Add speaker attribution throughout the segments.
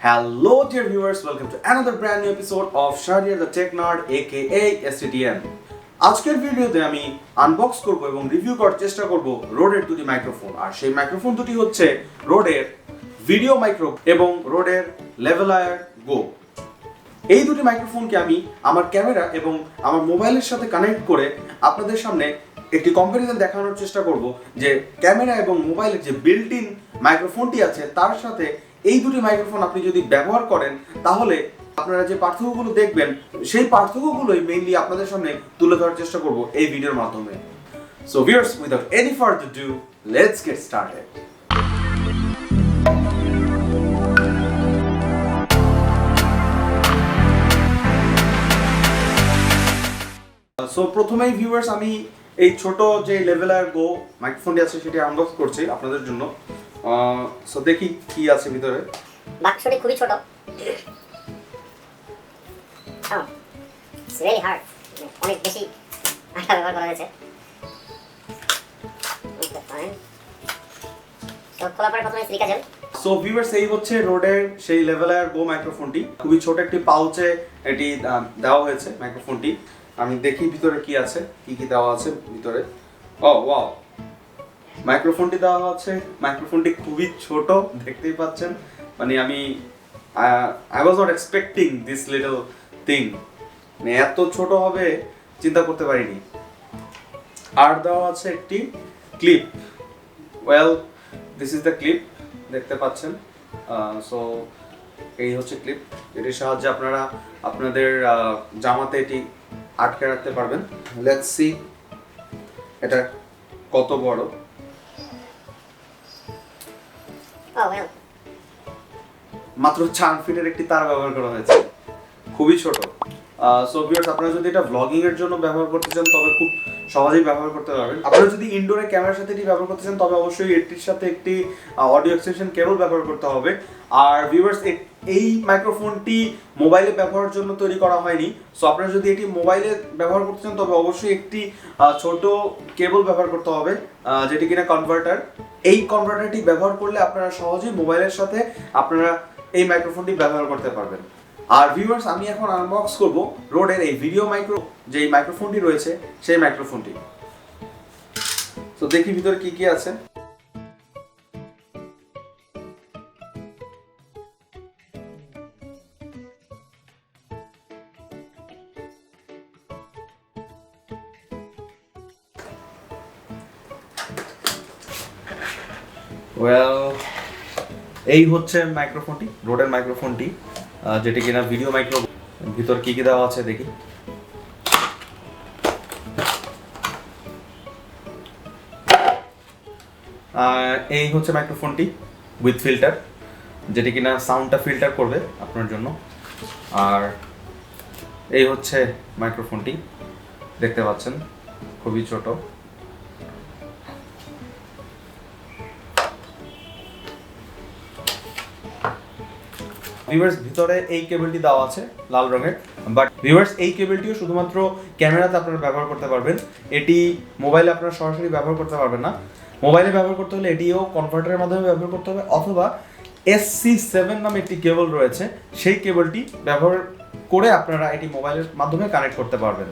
Speaker 1: Hello dear viewers, welcome to another brand new episode of Shahriar the Tech Nerd aka STTN. আজকের ভিডিওতে আমি unbox করব এবং review করার চেষ্টা করব রোডের দুটি মাইক্রোফোন। আর সেই মাইক্রোফোন দুটি হচ্ছে রোডের ভিডিও মাইক্রো এবং রোডের লেভেলায়ার গো। এই দুটি মাইক্রোফোনকে আমি আমার ক্যামেরা এবং আমার মোবাইলের সাথে কানেক্ট করে আপনাদের সামনে একটি কম্প্যারিজন দেখানোর চেষ্টা করব যে ক্যামেরা এবং মোবাইলের যে বিল্ট ইন মাইক্রোফোনটি আছে তার সাথে এই দুটি মাইক্রোফোন আপনি যদি ব্যবহার করেন তাহলে আপনারা যে পার্থক্যগুলো দেখবেন সেই পার্থক্যগুলোই মেইনলি আপনাদের সামনে তুলে ধরার চেষ্টা করব এই ভিডিওর মাধ্যমে। So viewers, without any further do, let's get started. So প্রথমেই ভিউয়ার্স আমি এই ছোট যে লেভেলার গো মাইক্রোফোনটি আছে সেটি আনবক্স করছি আপনাদের জন্য। সো দেখি কি আছে ভিতরে।
Speaker 2: বাক্সটি খুবই ছোট। ইটস ভেরি হার্ড, অনেক বেশি আঠা ব্যবহার করা হয়েছে। তো খোলার পরে প্রথমে সিলিকা জেল।
Speaker 1: সো ভিউয়ার্স, এই হচ্ছে রোডের সেই লেভেলার গো মাইক্রোফোনটি। খুবই ছোট একটি পাউচে এটি দেওয়া হয়েছে মাইক্রোফোনটি। আমি দেখি ভিতরে কি আছে, কি কি দেওয়া আছে ভিতরে। ও ওয়াও, মাইক্রোফোনটি দেওয়া আছে। মাইক্রোফোনটি খুবই ছোট, দেখতেই পাচ্ছেন। মানে আমি I was not expecting this little thing, মানে এত ছোট হবে চিন্তা করতে পারিনি। আর দেওয়া আছে একটি clip. Well, this is the clip, দেখতে পাচ্ছেন। সো এই হচ্ছে ক্লিপ, এটির সাহায্যে আপনারা আপনাদের জামাতে এটি আটকে রাখতে পারবেন। লেটস সি এটা কত বড়। মাত্র 4 ফিটের একটি তার ব্যবহার করা হয়েছে, খুবই ছোট। সো ভিউয়ার্স, আপনারা যদি এটা ব্লগিং এর জন্য ব্যবহার করতে চান তবে খুব সহজেই ব্যবহার করতে পারবেন। আপনারা যদি ইনডোরে ক্যামেরার সাথে এটি ব্যবহার করতে চান তবে অবশ্যই এটির সাথে একটি অডিও এক্সটেনশন কেবল ব্যবহার করতে হবে। আর ভিউয়ার্স, এই মাইক্রোফোনটি মোবাইলে ব্যবহারের জন্য তৈরি করা হয়নি। সো আপনারা যদি এটি মোবাইলে ব্যবহার করতে চান তবে অবশ্যই একটি ছোট কেবল ব্যবহার করতে হবে, যেটি কিনা কনভার্টার। এই কনভার্টারটি ব্যবহার করলে আপনারা সহজেই মোবাইলের সাথে আপনারা এই মাইক্রোফোনটি ব্যবহার করতে পারবেন। আর ভিউয়ার্স, আমি এখন আনবক্স করব রোডের এই ভিডিও মাইক্রো যে মাইক্রোফোনটি রয়েছে সেই মাইক্রোফোনটি। তো দেখি ভিতরে কি কি আছে। ওয়েল, এই হচ্ছে মাইক্রোফোনটি, রোডের মাইক্রোফোনটি, যেটি কিনা ভিডিও মাইক্রো। ভিতর কি কি দেওয়া আছে দেখি। এই হচ্ছে মাইক্রোফোনটি উইথ ফিল্টার, যেটি কিনা সাউন্ডটা ফিল্টার করবে আপনার জন্য। আর এই হচ্ছে মাইক্রোফোনটি, দেখতে পাচ্ছেন খুবই ছোট। ভিউয়ার্স, ভিতরে এই কেবলটি দেওয়া আছে লাল রঙের, বাট ভিউয়ার্স এই কেবলটিও শুধুমাত্র ক্যামেরাতে আপনারা ব্যবহার করতে পারবেন। এটি মোবাইলে আপনারা সরাসরি ব্যবহার করতে পারবেন না। মোবাইলে ব্যবহার করতে হলে এটিও কনভার্টারের মাধ্যমে ব্যবহার করতে হবে, অথবা SC7 নামে একটি কেবল রয়েছে, সেই কেবলটি ব্যবহার করে আপনারা এটি মোবাইলের মাধ্যমে কানেক্ট করতে পারবেন।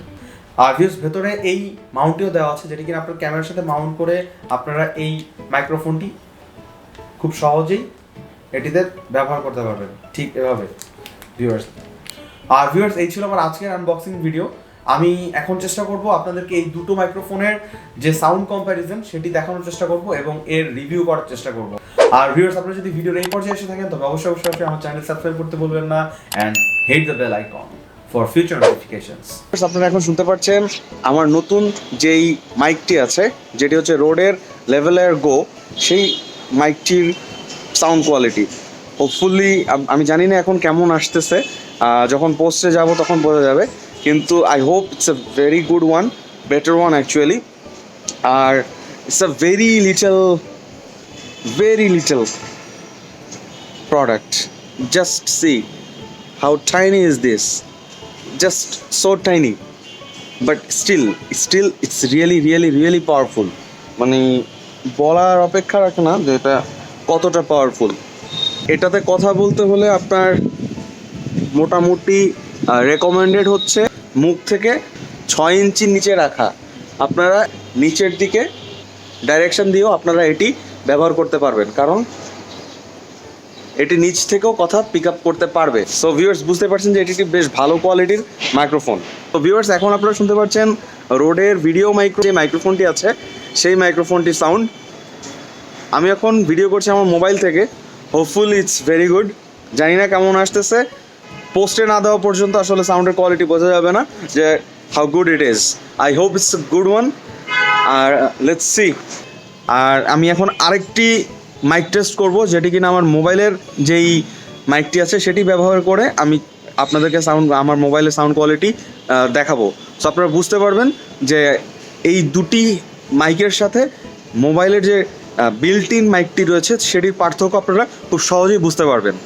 Speaker 1: আর ভিউয়ার্স, ভেতরে এই মাউন্টটিও দেওয়া আছে, যেটি কিনা আপনার ক্যামেরার সাথে মাউন্ট করে আপনারা এই মাইক্রোফোনটি খুব সহজেই এটিতে ব্যবহার করতে পারবেন, ঠিক এভাবে ভিউয়ার্স। আর ভিউয়ার্স, এই ছিল আমার আজকের আনবক্সিং ভিডিও। আমি এখন চেষ্টা করব আপনাদেরকে এই দুটো মাইক্রোফোনের যে সাউন্ড কম্প্যারিজন সেটি দেখানোর চেষ্টা করব এবং এর রিভিউ করার চেষ্টা করব। আর ভিউয়ার্স, আপনারা যদি ভিডিওর এই পর্যায়ে এসে থাকেন তবে অবশ্যই আমার চ্যানেল সাবস্ক্রাইব করতে ভুলবেন না and hit the bell icon for future notifications.
Speaker 3: আপনারা এখন শুনতে পাচ্ছেন আমার নতুন যেই মাইকটি আছে, যেটি হচ্ছে রোডের লেভেলার গো, সেই মাইকটির সাউন্ড কোয়ালিটি হোপফুলি আমি জানি না এখন কেমন আসতেছে, যখন পোস্টে যাব তখন বোঝা যাবে, কিন্তু I hope it's a very good one, better one actually. আর it's a very little product. Just see how tiny is this, just so tiny, but still it's really powerful. মানে বলার অপেক্ষা রাখে না যে এটা কতটা পাওয়ারফুল। এটাতে কথা বলতে হলে আপনার মোটামুটি রেকমেন্ডেড হচ্ছে মুখ থেকে 6 ইঞ্চির নিচে রাখা। আপনারা নিচের দিকে ডাইরেকশন দিয়েও আপনারা এটি ব্যবহার করতে পারবেন, কারণ এটি নিচ থেকেও কথা পিক আপ করতে পারবে। সো ভিউয়ার্স বুঝতে পারছেন যে এটি একটি বেশ ভালো কোয়ালিটির মাইক্রোফোন। তো ভিউয়ার্স এখন আপনারা শুনতে পাচ্ছেন রোডের ভিডিও যে মাইক্রোফোনটি আছে সেই মাইক্রোফোনটির সাউন্ড। আমি এখন ভিডিও করছি আমার মোবাইল থেকে, হোপফুলি ইটস ভেরি গুড। জানি না কেমন আসতেছে, পোস্টে না দেওয়া পর্যন্ত আসলে সাউন্ডের কোয়ালিটি বোঝা যাবে না যে how good it is. I hope it's a good one. আর লেটস সি। আর আমি এখন আরেকটি মাইক টেস্ট করব, যেটি কিনা আমার মোবাইলের যেই মাইকটি আছে সেটি ব্যবহার করে আমি আপনাদেরকে আমার মোবাইলের সাউন্ড কোয়ালিটি দেখাবো। সো আপনারা বুঝতে পারবেন যে এই দুটি মাইকের সাথে মোবাইলের যে বিল্ট ইন মাইকটি রয়েছে সেটির পার্থক্য আপনারা খুব সহজেই বুঝতে পারবেন।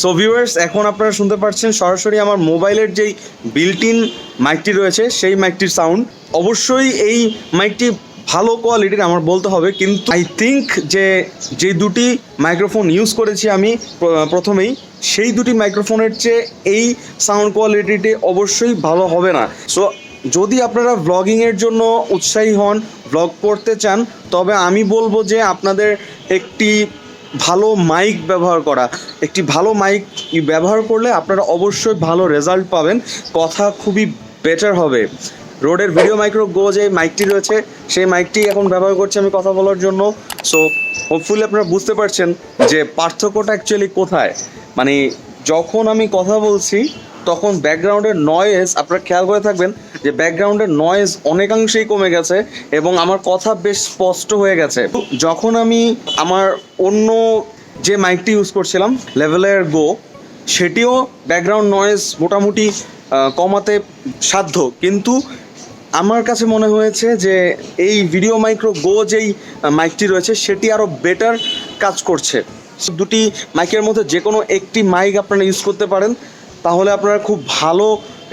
Speaker 3: সো ভিউয়ার্স এখন আপনারা শুনতে পাচ্ছেন সরাসরি আমার মোবাইলের যেই বিল্ট ইন মাইকটি রয়েছে সেই মাইকটির সাউন্ড। অবশ্যই এই মাইকটি ভালো কোয়ালিটির আমার বলতে হবে, কিন্তু আই থিঙ্ক যে দুটি মাইক্রোফোন ইউজ করেছি আমি প্রথমেই, সেই দুটি মাইক্রোফোনের চেয়ে এই সাউন্ড কোয়ালিটিটি অবশ্যই ভালো হবে না। সো যদি আপনারা ব্লগিংয়ের জন্য উৎসাহী হন, ব্লগ করতে চান, তবে আমি বলবো যে আপনাদের একটি ভালো মাইক ব্যবহার করা। একটি ভালো মাইক ব্যবহার করলে আপনারা অবশ্যই ভালো রেজাল্ট পাবেন, কথা খুবই বেটার হবে। রোডের ভিডিও মাইক্রো গো যে মাইকটি রয়েছে সেই মাইকটি এখন ব্যবহার করছি আমি কথা বলার জন্য। সো হোপফুলি আপনারা বুঝতে পারছেন যে পার্থক্যটা অ্যাকচুয়ালি কোথায়। মানে যখন আমি কথা বলছি তখন ব্যাকগ্রাউন্ডের নয়েজ, আপনারা খেয়াল করে থাকবেন যে ব্যাকগ্রাউন্ডের নয়েজ অনেকাংশেই কমে গেছে এবং আমার কথা বেশ স্পষ্ট হয়ে গেছে। যখন আমি আমার অন্য যে মাইকটি ইউজ করছিলাম লেভেলের গো, সেটিও ব্যাকগ্রাউন্ড নয়েজ মোটামুটি কমাতে সাধ্য, কিন্তু আমার কাছে মনে হয়েছে যে এই ভিডিও মাইক্রো গো যেই মাইকটি রয়েছে সেটি আরও বেটার কাজ করছে। দুটি মাইকের মধ্যে যে কোনো একটি মাইক আপনারা ইউজ করতে পারেন, তাহলে আপনারা খুব ভালো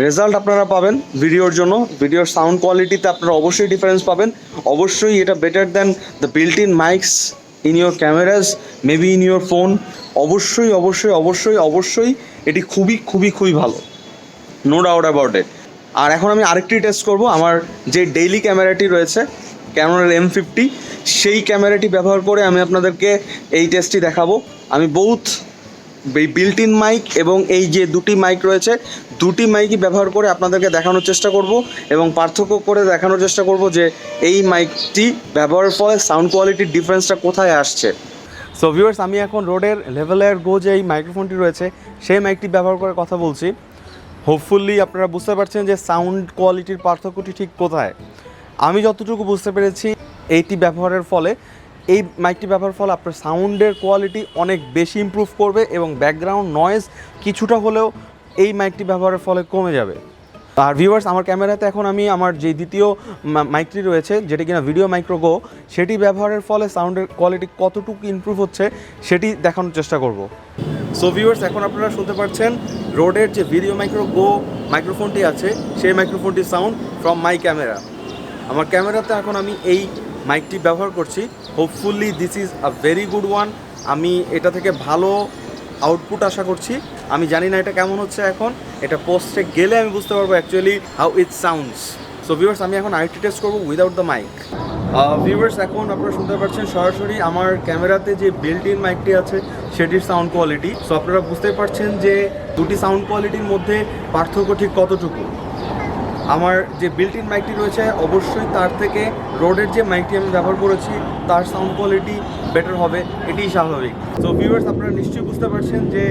Speaker 3: রেজাল্ট আপনারা পাবেন ভিডিওর জন্য। ভিডিওর সাউন্ড কোয়ালিটিতে আপনারা অবশ্যই ডিফারেন্স পাবেন। অবশ্যই এটা better than the built in Mike's in your cameras, maybe in your phone. অবশ্যই অবশ্যই অবশ্যই অবশ্যই এটি খুবই খুবই খুবই ভালো, নো ডাউট অ্যাবাউট ইট। আর এখন আমি আরেকটি টেস্ট করব। আমার যে ডেইলি ক্যামেরাটি রয়েছে ক্যানোনের M50, সেই ক্যামেরাটি ব্যবহার করে আমি আপনাদেরকে এই টেস্টটি দেখাবো। আমি বোথ এই বিল্ট ইন মাইক এবং এই যে দুটি মাইক রয়েছে দুটি মাইকই ব্যবহার করে আপনাদেরকে দেখানোর চেষ্টা করব এবং পার্থক্য করে দেখানোর চেষ্টা করব যে এই মাইকটি ব্যবহারের ফলে সাউন্ড কোয়ালিটির ডিফারেন্সটা কোথায় আসছে। সো ভিউয়ার্স আমি এখন রোডের লেভেলের গো যে এই মাইক্রোফোনটি রয়েছে সেই মাইকটি ব্যবহার করে কথা বলছি। হোপফুলি আপনারা বুঝতে পারছেন যে সাউন্ড কোয়ালিটির পার্থক্যটি ঠিক কোথায়। আমি যতটুকু বুঝতে পেরেছি এইটি ব্যবহারের ফলে, এই মাইকটি ব্যবহারের ফলে আপনার সাউন্ডের কোয়ালিটি অনেক বেশি ইমপ্রুভ করবে এবং ব্যাকগ্রাউন্ড নয়েজ কিছুটা হলেও এই মাইকটি ব্যবহারের ফলে কমে যাবে। আর ভিউয়ার্স আমার ক্যামেরাতে এখন আমি আমার যে দ্বিতীয় মাইকটি রয়েছে যেটি কিনা ভিডিও মাইক্রো গো, সেটি ব্যবহারের ফলে সাউন্ডের কোয়ালিটি কতটুকু ইমপ্রুভ হচ্ছে সেটি দেখানোর চেষ্টা করব। সো ভিউয়ার্স এখন আপনারা শুনতে পাচ্ছেন রোডের যে ভিডিও মাইক্রো গো মাইক্রোফোনটি আছে সেই মাইক্রোফোনটির সাউন্ড ফ্রম মাই ক্যামেরা। আমার ক্যামেরাতে এখন আমি এই মাইকটি ব্যবহার করছি। Hopefully this is a very good one. আমি এটা থেকে ভালো আউটপুট আশা করছি। আমি জানি না এটা কেমন হচ্ছে, এখন এটা পোস্টে গেলে আমি বুঝতে পারবো actually how it sounds. So viewers আমি এখন আরেকটি টেস্ট করবো উইদাউট দ্য মাইক। ভিউয়ার্স এখন আপনারা শুনতে পাচ্ছেন সরাসরি আমার ক্যামেরাতে যে বিল্ট ইন মাইকটি আছে সেটির সাউন্ড কোয়ালিটি। সো আপনারা বুঝতেই পারছেন যে দুটি সাউন্ড কোয়ালিটির মধ্যে পার্থক্য ঠিক কতটুকু। আমার যে বিল্ট ইন মাইকটি রয়েছে অবশ্যই তার থেকে রোডের যে মাইকটি আমি ব্যবহার করেছি তার সাউন্ড কোয়ালিটি বেটার হবে, এটিই স্বাভাবিক। সো ভিউয়ার্স আপনারা নিশ্চয়ই বুঝতে পারছেন যে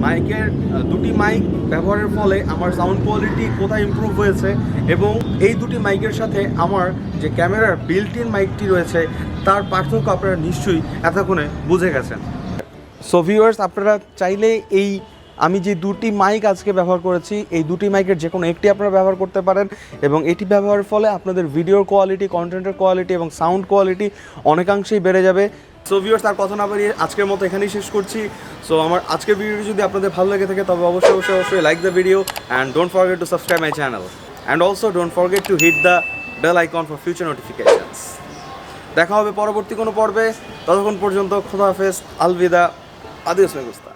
Speaker 3: মাইকের দুটি মাইক ব্যবহারের ফলে আমার সাউন্ড কোয়ালিটি কোথায় ইমপ্রুভ হয়েছে এবং এই দুটি মাইকের সাথে আমার যে ক্যামেরার বিল্ট ইন মাইকটি রয়েছে তার পার্থক্য আপনারা নিশ্চয়ই এতক্ষণে বুঝে গেছেন। সো ভিউয়ার্স আপনারা চাইলে এই আমি যে দুটি মাইক আজকে ব্যবহার করেছি এই দুটি মাইকের যে কোনো একটি আপনারা ব্যবহার করতে পারেন এবং এটি ব্যবহারের ফলে আপনাদের ভিডিওর কোয়ালিটি, কন্টেন্টের কোয়ালিটি এবং সাউন্ড কোয়ালিটি অনেকাংশেই বেড়ে যাবে। সো ভিউয়ার্স আর কথা না বাড়িয়ে আজকের মতো এখানেই শেষ করছি। সো আমার আজকের ভিডিওটি যদি আপনাদের ভালো লেগে থাকে তবে অবশ্যই অবশ্যই অবশ্যই like the video and don't forget to subscribe my channel and also don't forget to hit the bell icon for future notifications. দেখা হবে পরবর্তী কোনো পর্বে, ততক্ষণ পর্যন্ত খোদা হাফেজ, আলবিদা,
Speaker 4: Adiós, me gusta.